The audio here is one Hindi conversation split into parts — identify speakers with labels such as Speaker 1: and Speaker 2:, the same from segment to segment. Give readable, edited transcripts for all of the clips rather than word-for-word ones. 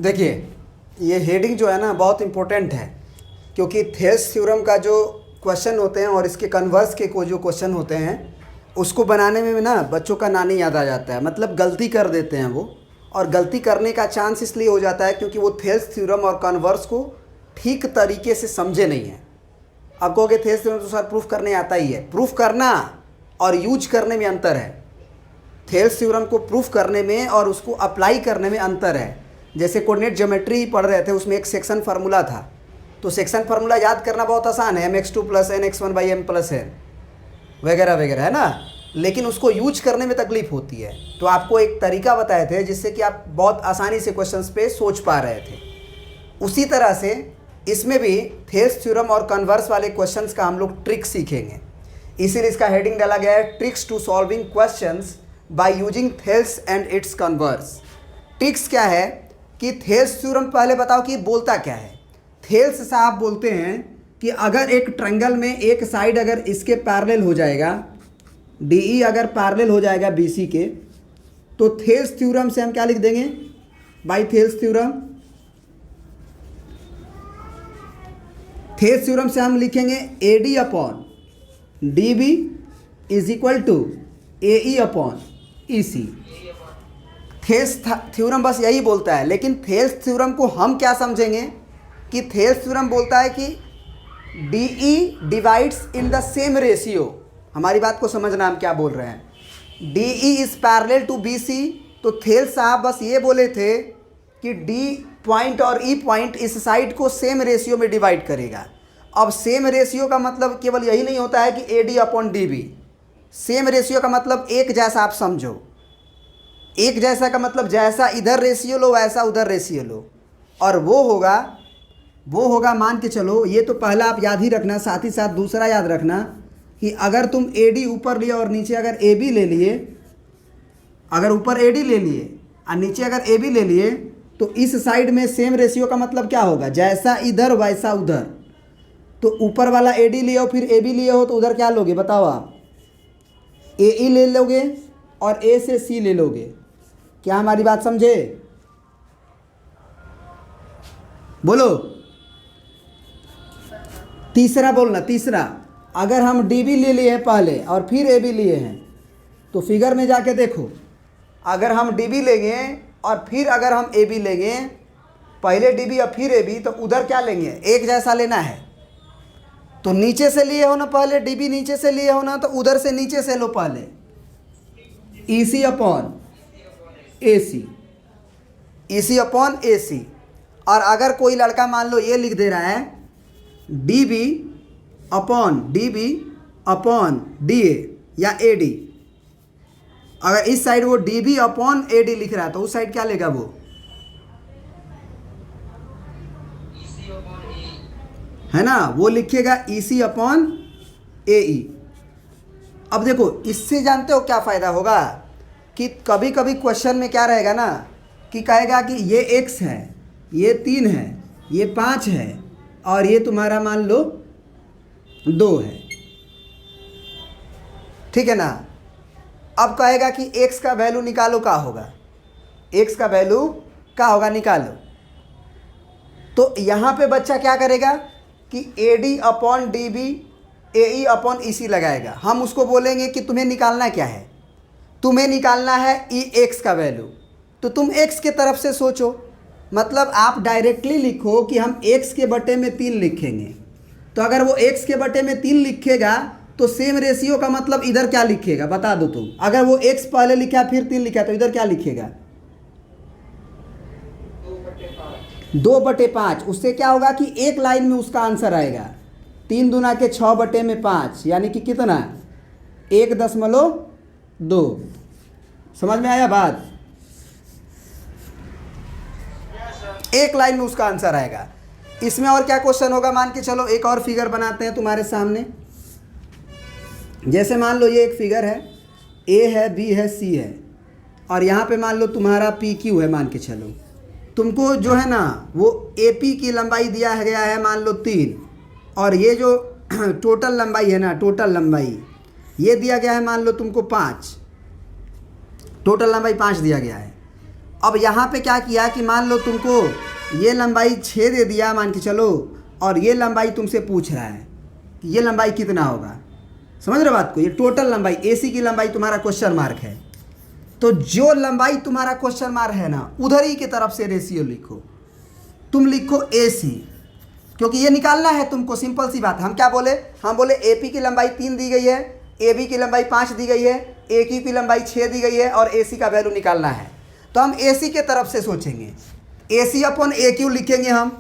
Speaker 1: देखिए, ये हेडिंग जो है ना बहुत इम्पोर्टेंट है, क्योंकि थेल्स थ्योरम का जो क्वेश्चन होते हैं और इसके कन्वर्स के जो क्वेश्चन होते हैं उसको बनाने में ना बच्चों का नानी याद आ जाता है। मतलब गलती कर देते हैं वो, और गलती करने का चांस इसलिए हो जाता है क्योंकि वो थेल्स थ्योरम और कन्वर्स को ठीक तरीके से समझे नहीं हैं। अब कहोगे थेल्स थ्योरम तो सर प्रूफ करने आता ही है। प्रूफ करना और यूज करने में अंतर है। थेल्स थ्योरम को प्रूफ करने में और उसको अप्लाई करने में अंतर है। जैसे कोऑर्डिनेट ज्योमेट्री पढ़ रहे थे, उसमें एक सेक्शन फार्मूला था, तो सेक्शन फार्मूला याद करना बहुत आसान है, mx2 + nx1/m + n वगैरह वगैरह, है ना। लेकिन उसको यूज करने में तकलीफ होती है। तो आपको एक तरीका बताए थे जिससे कि आप बहुत आसानी से क्वेश्चंस पे सोच पा रहे थे। उसी तरह से इसमें भी थेल्स थ्योरम और कन्वर्स वाले क्वेश्चंस का हम लोग ट्रिक सीखेंगे। इसीलिए इसका हेडिंग डाला गया है tricks to solving questions by using Thales and its converse. Tricks क्या है कि थेल्स थ्योरम पहले बताओ कि बोलता क्या है। थेल्स साहब बोलते हैं कि अगर एक ट्रायंगल में एक साइड अगर इसके पैरेलल हो जाएगा, DE अगर पैरेलल हो जाएगा BC के, तो थेल्स थ्योरम से हम क्या लिख देंगे by Thales theorem. Thales theorem से हम लिखेंगे AD/DB = AE/EC। थेल्स थ्योरम बस यही बोलता है। लेकिन थेल्स थ्योरम को हम क्या समझेंगे कि थेल्स थ्योरम बोलता है कि DE divides in the same ratio. हमारी बात को समझना हम क्या बोल रहे हैं। DE is parallel to BC, तो थेल्स साहब बस ये बोले थे कि D पॉइंट और E पॉइंट इस साइड को सेम रेशियो में डिवाइड करेगा। अब सेम रेशियो का मतलब केवल यही नहीं होता है कि AD/DB। सेम रेशियो का मतलब एक जैसा आप समझो। एक जैसा का मतलब जैसा इधर रेशियो लो वैसा उधर रेशियो लो, और वो होगा मान के चलो। ये तो पहला आप याद ही रखना, साथ ही साथ दूसरा याद रखना कि अगर तुम AD ऊपर लिए और नीचे अगर AB ले लिए, अगर ऊपर AD ले लिए और नीचे अगर AB ले लिए, तो इस साइड में सेम रेशियो का मतलब क्या होगा, जैसा इधर वैसा उधर। तो ऊपर वाला AD लिए हो फिर AB लिए हो, तो उधर क्या लोगे बताओ आप, AE ले लोगे और A से C ले लोगे। क्या हमारी बात समझे? बोलो। तीसरा बोलना, तीसरा। अगर हम DB ले लिए हैं पहले और फिर AB लिए हैं, तो फिगर में जाके देखो। अगर हम DB लेंगे और फिर अगर हम AB लेंगे, पहले DB और फिर AB, तो उधर क्या लेंगे, एक जैसा लेना है। तो नीचे से लिए हो ना पहले DB, नीचे से लिए हो ना, तो उधर से नीचे से लो पहले EC/AC। और अगर कोई लड़का मान लो ये लिख दे रहा है DB/DA या AD, अगर इस साइड वो DB/AD लिख रहा है, तो उस साइड क्या लेगा वो, है ना, वो लिखेगा EC/AE। अब देखो, इससे जानते हो क्या फ़ायदा होगा कि कभी कभी क्वेश्चन में क्या रहेगा ना कि कहेगा कि ये x है, ये 3 है, ये 5 है और ये तुम्हारा मान लो 2 है, ठीक है ना। अब कहेगा कि x का वैल्यू निकालो, क्या होगा, x का वैल्यू क्या होगा निकालो। तो यहाँ पे बच्चा क्या करेगा कि AD/DB AE/EC लगाएगा। हम उसको बोलेंगे कि तुम्हें निकालना क्या है, तुम्हें निकालना है x का वैल्यू, तो तुम x के तरफ से सोचो। मतलब आप डायरेक्टली लिखो कि हम x के बटे में 3 लिखेंगे। तो अगर वो x के बटे में 3 लिखेगा, तो सेम रेशियो का मतलब इधर क्या लिखेगा बता दो तुम। अगर वो x पहले लिखा फिर 3 लिखा, तो इधर क्या लिखेगा, 2/5। उससे क्या होगा कि एक लाइन में उसका आंसर आएगा 3 दूना के 6/5, यानी कि कितना, 1.2। समझ में आया बात? एक लाइन में उसका आंसर आएगा। इसमें और क्या क्वेश्चन होगा, मान के चलो एक और फिगर बनाते हैं तुम्हारे सामने। जैसे मान लो ये एक फिगर है, A है, B है, C है, और यहाँ पे मान लो तुम्हारा PQ है। मान के चलो तुमको जो है ना वो AP की लंबाई दिया गया है मान लो 3, और ये जो टोटल लंबाई है ना, टोटल लंबाई ये दिया गया है मान लो तुमको 5, टोटल लंबाई 5 दिया गया है। अब यहाँ पे क्या किया कि मान लो तुमको ये लंबाई 6 दे दिया मान के चलो, और ये लंबाई तुमसे पूछ रहा है कि ये लंबाई कितना होगा। समझ रहे हो बात को? ये टोटल लंबाई AC की लंबाई तुम्हारा क्वेश्चन मार्क है। तो जो लंबाई तुम्हारा क्वेश्चन मार्क है ना, उधर ही की तरफ से रेशियो लिखो। तुम लिखो AC, क्योंकि ये निकालना है तुमको। सिंपल सी बात है। हम क्या बोले? हम बोले AP की लंबाई 3 दी गई है, AB की लंबाई 5 दी गई है, AQ की लंबाई 6 दी गई है और AC का वैल्यू निकालना है। तो हम AC के तरफ से सोचेंगे, AC अपॉन AQ लिखेंगे हम।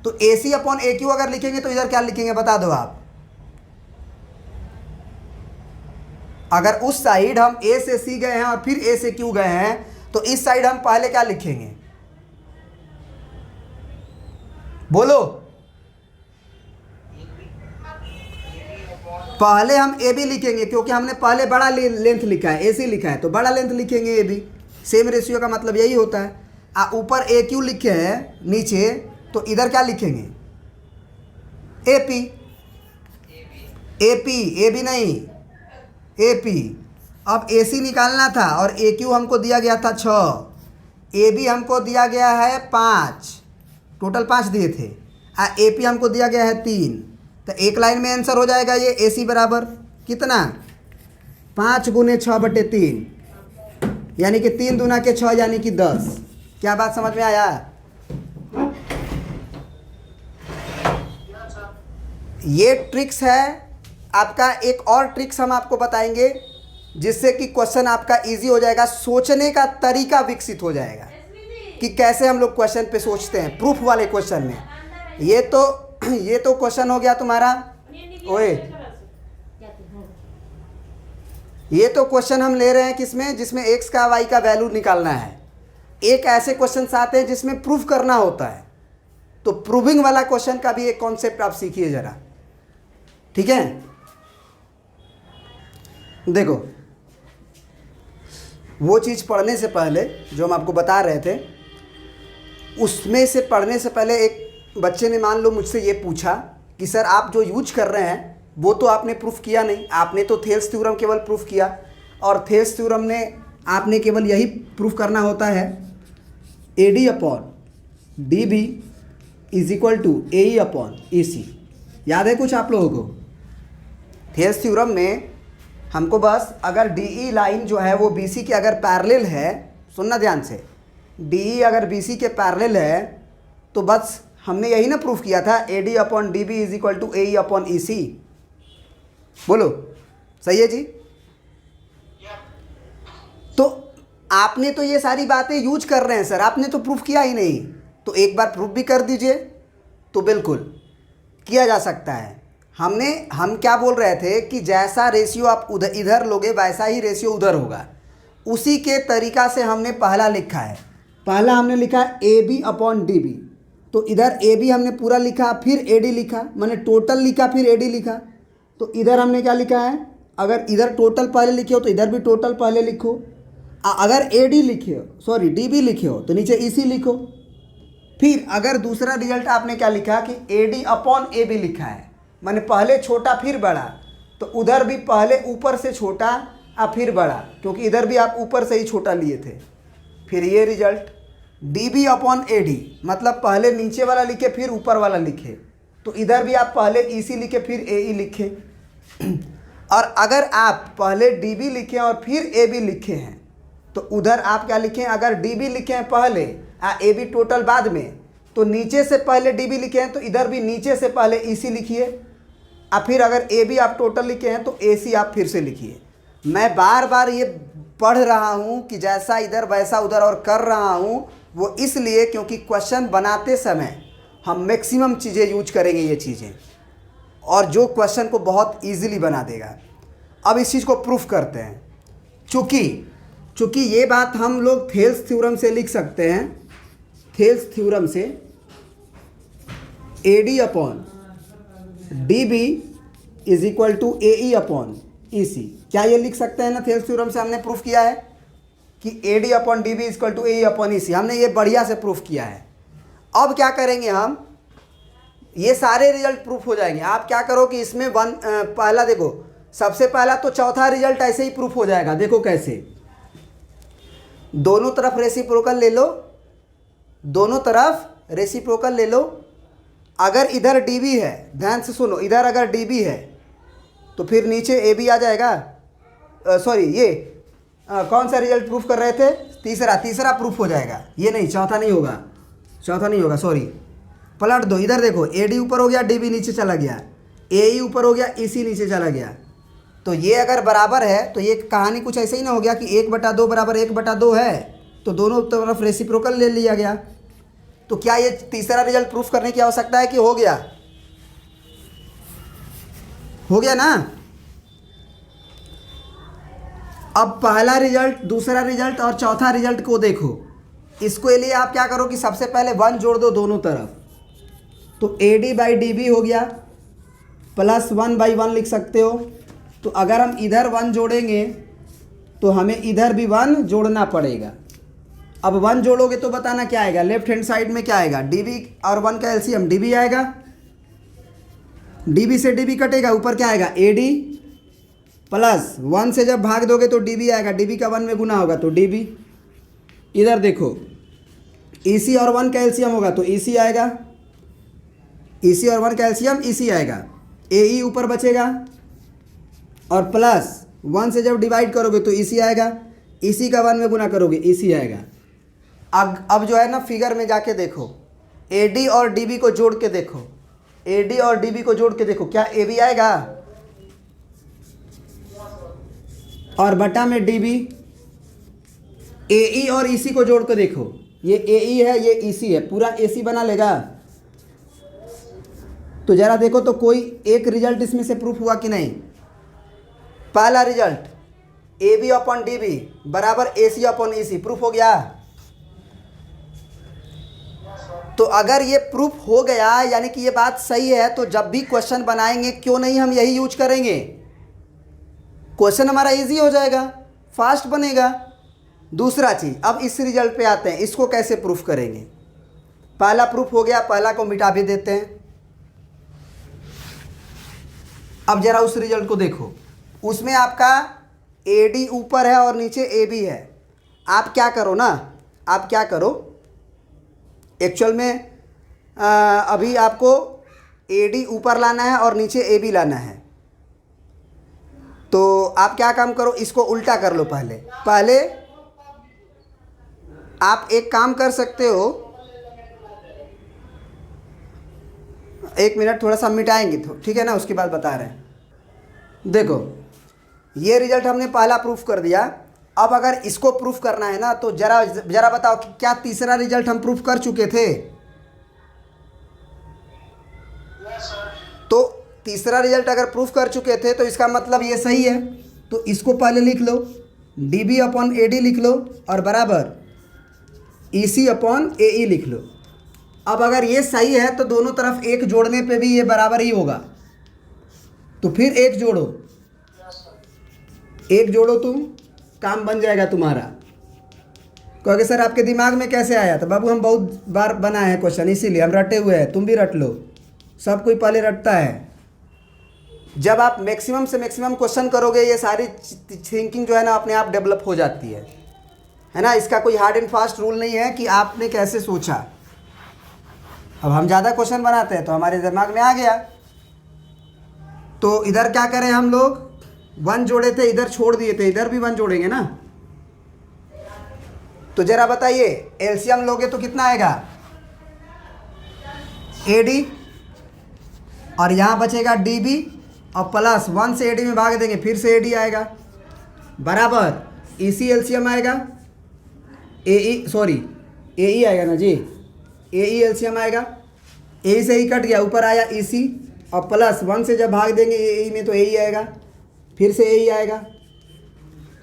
Speaker 1: तो AC अपॉन AQ अगर लिखेंगे तो इधर क्या लिखेंगे बता दो आप? अगर उस साइड हम A से C गए हैं और फिर A से Q गए हैं, तो इस साइड हम पहले क्या लिखेंगे? बोलो। पहले हम AB लिखेंगे, क्योंकि हमने पहले बड़ा लेंथ लिखा है, AC लिखा है, तो बड़ा लेंथ लिखेंगे AB। सेम रेशियो का मतलब यही होता है। ऊपर AQ लिखे हैं नीचे, तो इधर क्या लिखेंगे? AP। AB नहीं, AP। अब AC निकालना था और AQ हमको दिया गया था 6, AB हमको दिया गया है 5, टोटल 5 दिए थे। AP हमको दिया गया है 3। तो एक लाइन में आंसर हो जाएगा ये AC बराबर कितना? 5 गुने 6/3, यानी कि 3 दूना के 6 यानी कि 10। क्या बात समझ में आया? ये ट्रिक्स है आपका। एक और ट्रिक्स हम आपको बताएंगे जिससे कि क्वेश्चन आपका इजी हो जाएगा, सोचने का तरीका विकसित हो जाएगा कि कैसे हम लोग क्वेश्चन पे सोचते हैं प्रूफ वाले क्वेश्चन में। ये तो क्वेश्चन हो गया तुम्हारा। ओए, ये तो क्वेश्चन हम ले रहे हैं किसमें? जिसमें x का y का वैल्यू निकालना है। एक ऐसे क्वेश्चन आते हैं जिसमें प्रूफ करना होता है, तो प्रूविंग वाला क्वेश्चन का भी एक कॉन्सेप्ट आप सीखिए जरा, ठीक है? देखो, वो चीज़ पढ़ने से पहले जो हम आपको बता रहे थे, उसमें से पढ़ने से पहले एक बच्चे ने मान लो मुझसे ये पूछा कि सर आप जो यूज कर रहे हैं वो तो आपने प्रूफ किया नहीं, आपने तो थेल्स थ्योरम केवल प्रूफ किया, और थेल्स थ्योरम ने आपने केवल यही प्रूफ करना होता है AD upon DB is equal to AE upon AC। याद है कुछ आप लोगों को? थेल्स थ्योरम में हमको बस अगर DE लाइन जो है वो BC के अगर पैरेलल है, सुनना ध्यान से, DE अगर BC के पैरेलल है तो बस हमने यही ना प्रूफ किया था, AD upon DB is equal to AE upon EC। बोलो, सही है जी? तो आपने तो ये सारी बातें यूज कर रहे हैं सर, आपने तो प्रूफ किया ही नहीं, तो एक बार प्रूफ भी कर दीजिए। तो बिल्कुल किया जा सकता है। हम क्या बोल रहे थे कि जैसा रेशियो आप इधर लोगे वैसा ही रेशियो उधर होगा, उसी के तरीका से हमने पहला लिखा है। पहला हमने लिखा है AB अपॉन DB, तो इधर AB हमने पूरा लिखा, फिर AD लिखा, मैंने टोटल लिखा, फिर AD लिखा। तो इधर हमने क्या लिखा है? अगर इधर टोटल पहले लिखे हो तो इधर भी टोटल पहले लिखो। अगर AD लिखे हो, सॉरी DB लिखे हो तो नीचे EC लिखो। फिर अगर दूसरा रिजल्ट आपने क्या लिखा कि AD अपॉन AB लिखा है, मैंने पहले छोटा फिर बड़ा, तो उधर भी पहले ऊपर से छोटा और फिर बड़ा, क्योंकि इधर भी आप ऊपर से ही छोटा लिए थे। फिर ये रिजल्ट DB अपॉन AD, मतलब पहले नीचे वाला लिखे फिर ऊपर वाला लिखे, तो इधर भी आप पहले EC लिखे फिर AE लिखे। और अगर आप पहले DB लिखे और फिर AB लिखे हैं तो उधर आप क्या लिखें? अगर DB लिखे हैं पहले AB टोटल बाद में, तो नीचे से पहले DB लिखे हैं तो इधर भी नीचे से पहले EC लिखिए, और फिर अगर AB आप टोटल लिखे हैं तो AC आप फिर से लिखिए। मैं बार बार ये पढ़ रहा हूँ कि जैसा इधर वैसा उधर और कर रहा हूँ, वो इसलिए क्योंकि क्वेश्चन बनाते समय हम मैक्सिमम चीज़ें यूज करेंगे ये चीज़ें, और जो क्वेश्चन को बहुत इजीली बना देगा। अब इस चीज़ को प्रूफ करते हैं। चूँकि ये बात हम लोग थेल्स थ्योरम से लिख सकते हैं, थेल्स थ्योरम से AD upon DB is equal to AE upon EC, क्या ये लिख सकते हैं ना? थेल्स थ्योरम से हमने प्रूफ किया है कि AD upon DB is equal to AE upon EC, हमने ये बढ़िया से प्रूफ किया है। अब क्या करेंगे हम? ये सारे रिजल्ट प्रूफ हो जाएंगे। आप क्या करो कि इसमें पहला देखो, सबसे पहला तो चौथा रिजल्ट ऐसे ही प्रूफ हो जाएगा। देखो कैसे, दोनों तरफ रेसिप्रोकल ले लो, दोनों तरफ रेसिप्रोकल ले लो। अगर इधर dB है, ध्यान से सुनो, इधर अगर dB है तो फिर नीचे AB आ जाएगा। सॉरी, ये कौन सा रिजल्ट प्रूफ कर रहे थे? तीसरा प्रूफ हो जाएगा। ये नहीं, चौथा नहीं होगा, सॉरी। पलट दो, इधर देखो, AD ऊपर हो गया, DB नीचे चला गया, AE ऊपर हो गया, EC नीचे चला गया। तो ये अगर बराबर है तो ये कहानी कुछ ऐसे ही ना हो गया कि 1/2 बराबर 1/2 है, तो दोनों तरफ रेसिप्रोकल ले लिया गया। तो क्या ये तीसरा रिजल्ट प्रूफ करने की आवश्यकता है कि हो गया? हो गया ना। अब पहला रिजल्ट, दूसरा रिजल्ट और चौथा रिजल्ट को देखो। इसके लिए आप क्या करो कि सबसे पहले 1 जोड़ दो दोनों तरफ, तो AD/DB हो गया, प्लस 1/1 लिख सकते हो। तो अगर हम इधर 1 जोड़ेंगे तो हमें इधर भी 1 जोड़ना पड़ेगा। अब 1 जोड़ोगे तो बताना क्या आएगा, लेफ्ट हैंड साइड में क्या आएगा, DB और 1 का LCM DB आएगा, DB से DB कटेगा, ऊपर क्या आएगा AD, प्लस 1 से जब भाग दोगे तो DB आएगा, DB का 1 में गुना होगा तो DB। इधर देखो, EC और 1 का LCM होगा तो EC आएगा, EC और 1 का LCM EC आएगा, AE ऊपर बचेगा, और प्लस 1 से जब डिवाइड करोगे तो EC आएगा, EC का 1 में गुना करोगे EC आएगा। अब जो है ना, फिगर में जाके देखो, AD और DB को जोड़ के देखो, AD और DB को जोड़ के देखो, क्या AB आएगा? और बटा में DB। AE और EC को जोड़ के देखो, ये AE है, ये EC है, पूरा AC बना लेगा। तो जरा देखो तो कोई एक रिजल्ट इसमें से प्रूफ हुआ कि नहीं। पहला रिजल्ट AB/DB बराबर AC/EC प्रूफ हो गया। तो अगर ये प्रूफ हो गया, यानी कि ये बात सही है, तो जब भी क्वेश्चन बनाएंगे क्यों नहीं हम यही यूज करेंगे, क्वेश्चन हमारा इजी हो जाएगा, फास्ट बनेगा। दूसरा चीज़, अब इस रिजल्ट पे आते हैं, इसको कैसे प्रूफ करेंगे। पहला प्रूफ हो गया, पहला को मिटा भी देते हैं। अब जरा उस रिजल्ट को देखो, उसमें आपका AD ऊपर है और नीचे AB है। आप क्या करो ना, आप क्या करो, एक्चुअल में अभी आपको AD ऊपर लाना है और नीचे AB लाना है। तो आप क्या काम करो, इसको उल्टा कर लो। पहले आप एक काम कर सकते हो, 1 मिनट थोड़ा सा मिटाएंगे तो ठीक है ना, उसके बाद बता रहे हैं। देखो, ये रिजल्ट हमने पहला प्रूफ कर दिया। अब अगर इसको प्रूफ करना है ना, तो जरा बताओ कि क्या तीसरा रिजल्ट हम प्रूफ कर चुके थे? तो तीसरा रिजल्ट अगर प्रूफ कर चुके थे तो इसका मतलब ये सही है। तो इसको पहले लिख लो, DB/AD लिख लो, और बराबर EC/AE लिख लो। अब अगर ये सही है तो दोनों तरफ 1 जोड़ने पे भी ये बराबर ही होगा। तो फिर 1 जोड़ो, 1 जोड़ो, तुम काम बन जाएगा तुम्हारा। कहोगे सर आपके दिमाग में कैसे आया? तो बाबू हम बहुत बार बनाए हैं क्वेश्चन, इसीलिए हम रटे हुए हैं, तुम भी रट लो। सब कोई पहले रटता है। जब आप मैक्सिमम से मैक्सिमम क्वेश्चन करोगे, ये सारी थिंकिंग जो है ना अपने आप डेवलप हो जाती है ना। इसका कोई हार्ड एंड फास्ट रूल नहीं है कि आपने कैसे सोचा। अब हम ज़्यादा क्वेश्चन बनाते हैं तो हमारे दिमाग में आ गया। तो इधर क्या करें हम लोग, 1 जोड़े थे, इधर छोड़ दिए थे, इधर भी 1 जोड़ेंगे ना। तो जरा बताइए, एलसीएम लोगे तो कितना आएगा? AD, और यहाँ बचेगा DB, और प्लस 1 से AD में भाग देंगे, फिर से AD आएगा, बराबर EC एलसीएम आएगा, AE आएगा ना जी, AE एलसीएम आएगा। AE से ही कट गया, ऊपर आया EC, और प्लस 1 से जब भाग देंगे AE में तो AE आएगा, फिर से AE आएगा,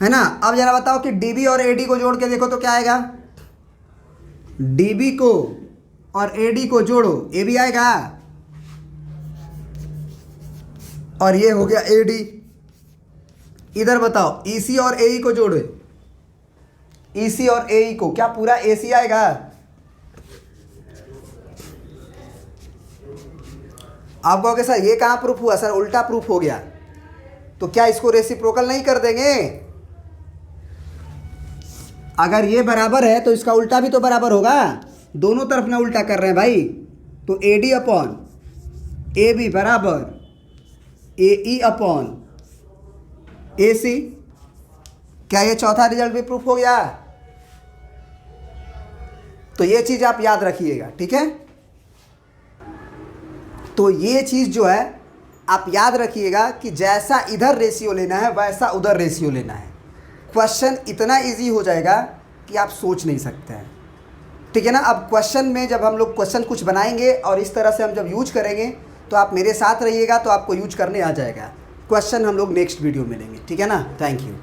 Speaker 1: है ना। अब जरा बताओ कि DB और AD को जोड़ के देखो तो क्या आएगा। DB को और AD को जोड़ो, AB आएगा, और ये हो गया AD। इधर बताओ, EC और AE को जोड़ो, EC और AE को, क्या पूरा AC आएगा? आप कहोगे सर ये कहाँ प्रूफ हुआ? सर उल्टा प्रूफ हो गया। तो क्या इसको रेसिप्रोकल नहीं कर देंगे? अगर ये बराबर है तो इसका उल्टा भी तो बराबर होगा, दोनों तरफ ना उल्टा कर रहे हैं भाई। तो AD अपॉन AB बराबर AE अपॉन AC। क्या ये चौथा रिजल्ट भी प्रूफ हो गया? तो ये चीज़ आप याद रखिएगा, ठीक है। तो ये चीज़ जो है आप याद रखिएगा कि जैसा इधर रेशियो लेना है वैसा उधर रेशियो लेना है। क्वेश्चन इतना इजी हो जाएगा कि आप सोच नहीं सकते हैं, ठीक है ना। अब क्वेश्चन में जब हम लोग क्वेश्चन कुछ बनाएंगे और इस तरह से हम जब यूज करेंगे तो आप मेरे साथ रहिएगा, तो आपको यूज करने आ जाएगा। क्वेश्चन हम लोग नेक्स्ट वीडियो में लेंगे, ठीक है ना। Thank you.